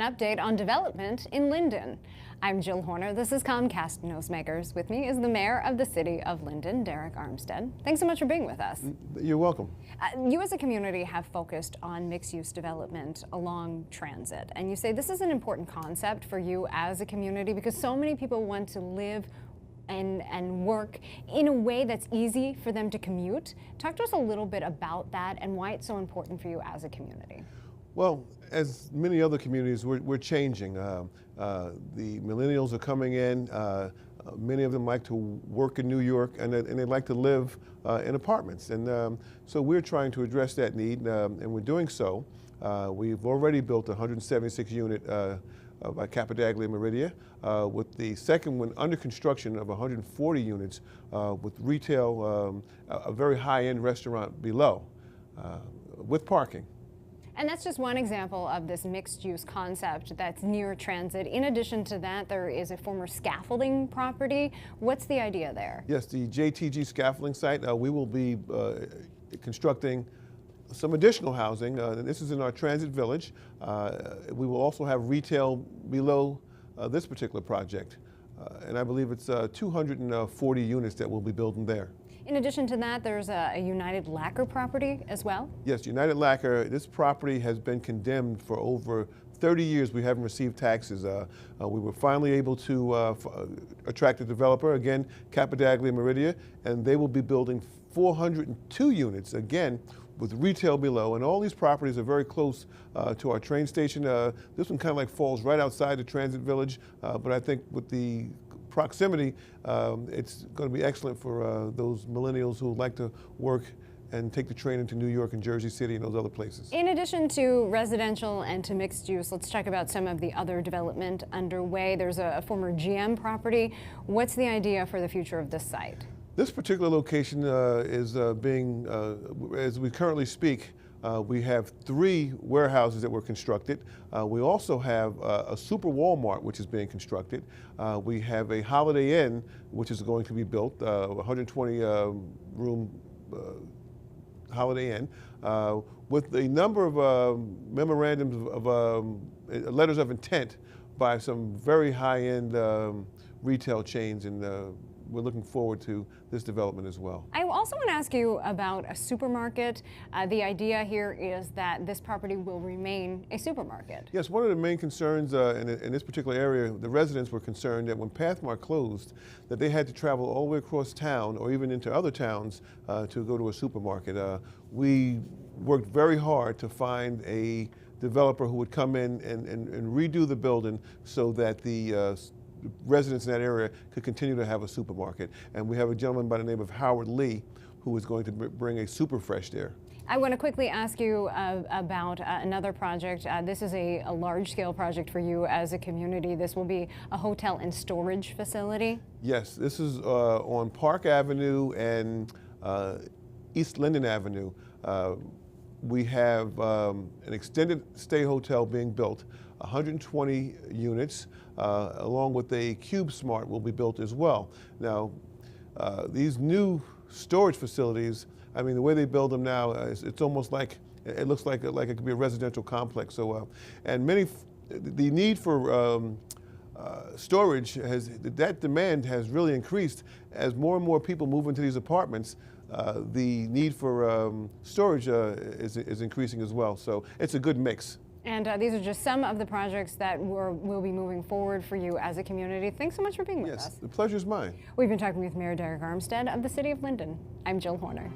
update on development in Linden. I'm Jill Horner. This is Comcast Newsmakers. With me is the mayor of the City of Linden, Derek Armstead. Thanks so much for being with us. You're welcome. You as a community have focused on mixed-use development along transit, and you say this is an important concept for you as a community because so many people want to live and work in a way that's easy for them to commute. Talk to us a little bit about that and why it's so important for you as a community. Well, as many other communities, we're changing. The millennials are coming in. Many of them like to work in New York, and they like to live in apartments. And so we're trying to address that need, and we're doing so. We've already built a 176-unit by Capitaglia Meridia, with the second one under construction of 140 units with retail, a very high-end restaurant below, with parking. And that's just one example of this mixed-use concept that's near transit. In addition to that, there is a former scaffolding property. What's the idea there? Yes, the JTG scaffolding site. We will be constructing some additional housing. This is in our transit village. We will also have retail below this particular project. And I believe it's 240 units that we'll be building there. In addition to that, there's a United Lacquer property as well? Yes, United Lacquer. This property has been condemned for over 30 years. We haven't received taxes. We were finally able to attract a developer, again, Capitaglia Meridia, and they will be building 402 units, again, with retail below. And all these properties are very close to our train station. This one kind of like falls right outside the transit village, but I think with the proximity, it's going to be excellent for those millennials who like to work and take the train into New York and Jersey City and those other places. In addition to residential and to mixed use, let's talk about some of the other development underway. There's a former GM property. What's the idea for the future of this site? This particular location is being, as we currently speak, we have 3 warehouses that were constructed. We also have a super Walmart, which is being constructed. We have a Holiday Inn, which is going to be built, 120 room Holiday Inn, with a number of memorandums of letters of intent by some very high-end retail chains, and we're looking forward to this development as well. I also want to ask you about a supermarket. The idea here is that this property will remain a supermarket. Yes, one of the main concerns in this particular area, the residents were concerned that when Pathmark closed, that they had to travel all the way across town or even into other towns to go to a supermarket. We worked very hard to find a developer who would come in and redo the building so that the residents in that area could continue to have a supermarket. And we have a gentleman by the name of Howard Lee who is going to bring a Super Fresh there. I want to quickly ask you about another project. This is a large-scale project for you as a community. This will be a hotel and storage facility. Yes, this is on Park Avenue and East Linden Avenue. We have an extended stay hotel being built, 120 units, along with a Cube Smart will be built as well. Now, these new storage facilities, I mean, the way they build them now, it's almost like, it looks like it could be a residential complex. So, and the need for storage that demand has really increased as more and more people move into these apartments. The need for storage is increasing as well. So it's a good mix. And these are just some of the projects that will be moving forward for you as a community. Thanks so much for being with us. Yes, the pleasure's mine. We've been talking with Mayor Derek Armstead of the City of Linden. I'm Jill Horner.